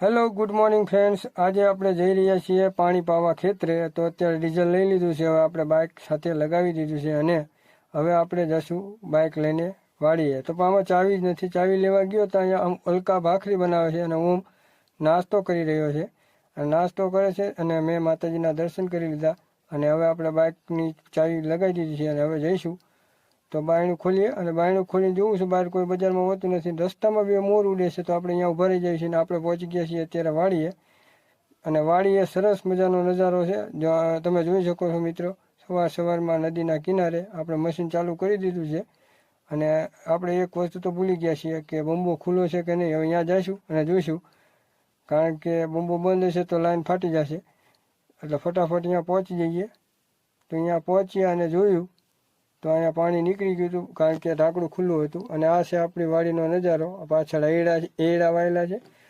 Hello good morning friends, આજે આપણે જઈ રહ્યા છીએ પાણી પાવા ખેતરે. તો અત્યારે ડીઝલ લઈ લીધું છે, હવે આપણે બાઇક સાથે લગાવી દીધું છે અને હવે આપણે જશું બાઇક લઈને વાળીએ. તો આમાં ચાવી જ નથી. ચાવી લેવા ગયો તો અહીંયા આમ અલકા ભાખરી બનાવે છે અને હું નાસ્તો કરી રહ્યો છે. નાસ્તો કરે છે અને મેં માતાજીના દર્શન કરી લીધા અને હવે આપણે બાઇકની ચાવી લગાવી દીધી છે અને હવે જઈશું. તો બાયણું ખોલીએ અને બાયણું ખોલીને જોવું છું બહાર કોઈ બજારમાં હોતું નથી. રસ્તામાં બી મોર ઉડે છે તો આપણે અહીંયા ઉભા રહી જઈએ છીએ અને આપણે પહોંચી ગયા છીએ અત્યારે વાડીએ. અને વાડીએ સરસ મજાનો નજારો છે, જો તમે જોઈ શકો છો મિત્રો. સવારમાં નદીના કિનારે આપણે મશીન ચાલુ કરી દીધું છે અને આપણે એક વસ્તુ તો ભૂલી ગયા છીએ કે બંબો ખુલ્લો છે કે નહીં. હવે અહીંયા જઈશું અને જોઈશું, કારણ કે બંબો બંધ હશે તો લાઈન ફાટી જશે. એટલે ફટાફટ અહીંયા પહોંચી જઈએ. તો અહીંયા પહોંચ્યા અને જોયું તો અહીંયા પાણી નીકળી ગયું હતું, કારણ કે ઢાંકણું ખુલ્લું હતું. અને આ છે આપણી વાડીનો નજારો. પાછળ એડા વાયેલા છે